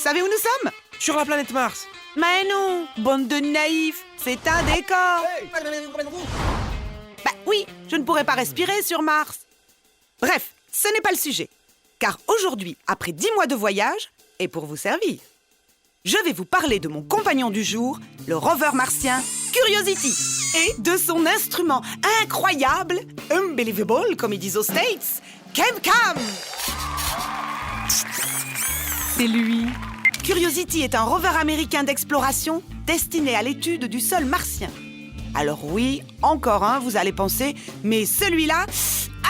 savez où nous sommes? Sur la planète Mars. Mais non, bande de naïfs, c'est un décor. Bah oui, je ne pourrais pas respirer sur Mars. Bref, ce n'est pas le sujet. Car aujourd'hui, après 10 mois de voyage, et pour vous servir, je vais vous parler de mon compagnon du jour, le rover martien Curiosity, et de son instrument incroyable, unbelievable comme ils disent aux States, ChemCam. C'est lui. Curiosity est un rover américain d'exploration destiné à l'étude du sol martien. Alors oui, encore un, vous allez penser, mais celui-là,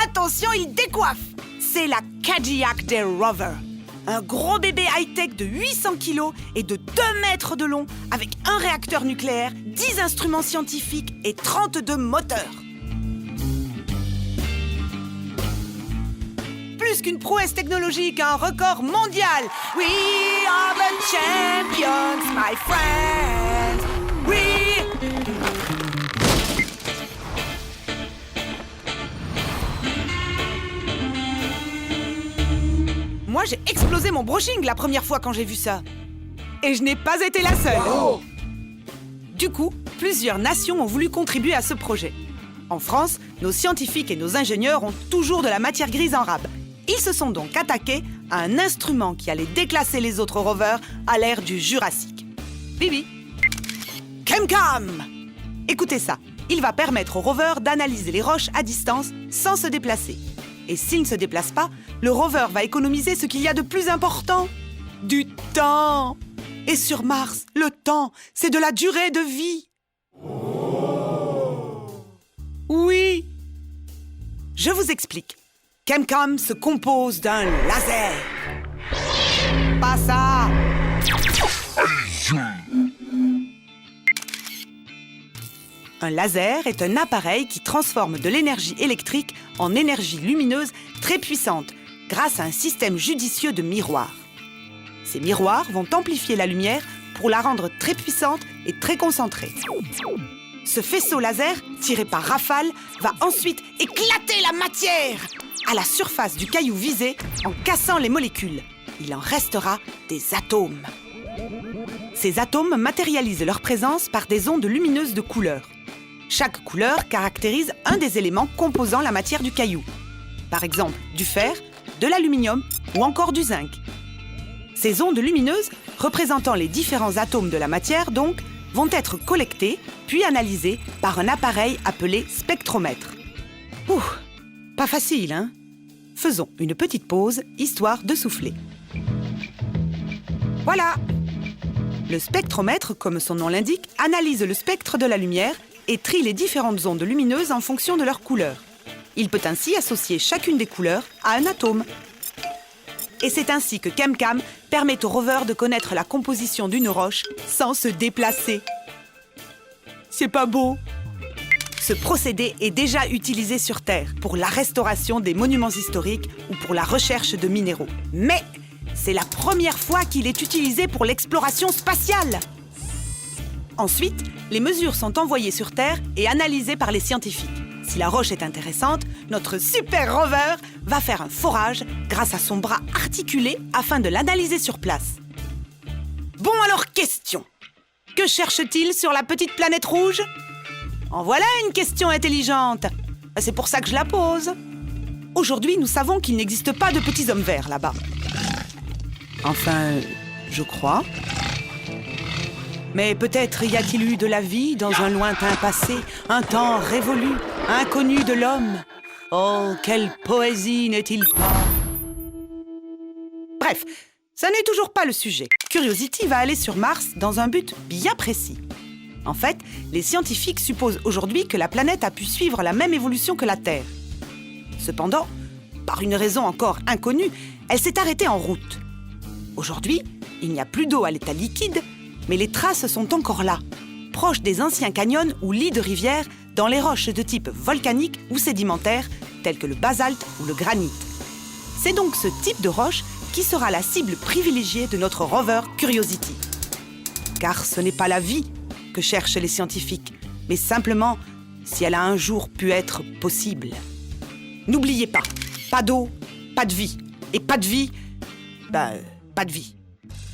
attention, il décoiffe. C'est la Cadillac des rovers. Un gros bébé high-tech de 800 kilos et de 2 mètres de long, avec un réacteur nucléaire, 10 instruments scientifiques et 32 moteurs. Plus qu'une prouesse technologique, un record mondial. We are the champions, my friends. Moi, j'ai explosé mon brushing la première fois quand j'ai vu ça. Et je n'ai pas été la seule. Wow. Du coup, plusieurs nations ont voulu contribuer à ce projet. En France, nos scientifiques et nos ingénieurs ont toujours de la matière grise en rab. Ils se sont donc attaqués à un instrument qui allait déclasser les autres rovers à l'ère du Jurassique. Bibi. ChemCam. Écoutez ça. Il va permettre au rover d'analyser les roches à distance sans se déplacer. Et s'il ne se déplace pas, le rover va économiser ce qu'il y a de plus important. Du temps. Et sur Mars, le temps, c'est de la durée de vie. Oui. Je vous explique. ChemCam se compose d'un laser. Pas ça. Un laser est un appareil qui transforme de l'énergie électrique en énergie lumineuse très puissante grâce à un système judicieux de miroirs. Ces miroirs vont amplifier la lumière pour la rendre très puissante et très concentrée. Ce faisceau laser, tiré par rafale, va ensuite éclater la matière à la surface du caillou visé en cassant les molécules. Il en restera des atomes. Ces atomes matérialisent leur présence par des ondes lumineuses de couleur. Chaque couleur caractérise un des éléments composant la matière du caillou. Par exemple, du fer, de l'aluminium ou encore du zinc. Ces ondes lumineuses, représentant les différents atomes de la matière donc, vont être collectées puis analysées par un appareil appelé spectromètre. Ouh, pas facile, hein? Faisons une petite pause, histoire de souffler. Voilà! Le spectromètre, comme son nom l'indique, analyse le spectre de la lumière et trie les différentes ondes lumineuses en fonction de leur couleur. Il peut ainsi associer chacune des couleurs à un atome. Et c'est ainsi que ChemCam permet au rover de connaître la composition d'une roche sans se déplacer. C'est pas beau? Ce procédé est déjà utilisé sur Terre pour la restauration des monuments historiques ou pour la recherche de minéraux. Mais c'est la première fois qu'il est utilisé pour l'exploration spatiale. Ensuite, les mesures sont envoyées sur Terre et analysées par les scientifiques. Si la roche est intéressante, notre super rover va faire un forage grâce à son bras articulé afin de l'analyser sur place. Bon alors, question. Que cherche-t-il sur la petite planète rouge? En voilà une question intelligente. C'est pour ça que je la pose. Aujourd'hui, nous savons qu'il n'existe pas de petits hommes verts là-bas. Enfin, je crois. Mais peut-être y a-t-il eu de la vie dans un lointain passé, un temps révolu, inconnu de l'homme. Oh, quelle poésie n'est-il pas? Bref, ça n'est toujours pas le sujet. Curiosity va aller sur Mars dans un but bien précis. En fait, les scientifiques supposent aujourd'hui que la planète a pu suivre la même évolution que la Terre. Cependant, par une raison encore inconnue, elle s'est arrêtée en route. Aujourd'hui, il n'y a plus d'eau à l'état liquide, mais les traces sont encore là, proches des anciens canyons ou lits de rivières dans les roches de type volcanique ou sédimentaire, telles que le basalte ou le granit. C'est donc ce type de roche qui sera la cible privilégiée de notre rover Curiosity. Car ce n'est pas la vie que cherchent les scientifiques, mais simplement si elle a un jour pu être possible. N'oubliez pas d'eau, pas de vie. Et pas de vie, pas de vie.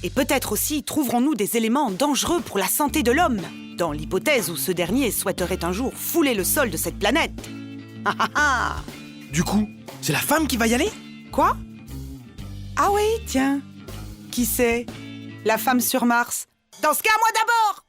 Et peut-être aussi trouverons-nous des éléments dangereux pour la santé de l'homme, dans l'hypothèse où ce dernier souhaiterait un jour fouler le sol de cette planète. Ah ah ah! Du coup, c'est la femme qui va y aller? Quoi? Ah oui, tiens. Qui c'est? La femme sur Mars? Dans ce cas, moi d'abord!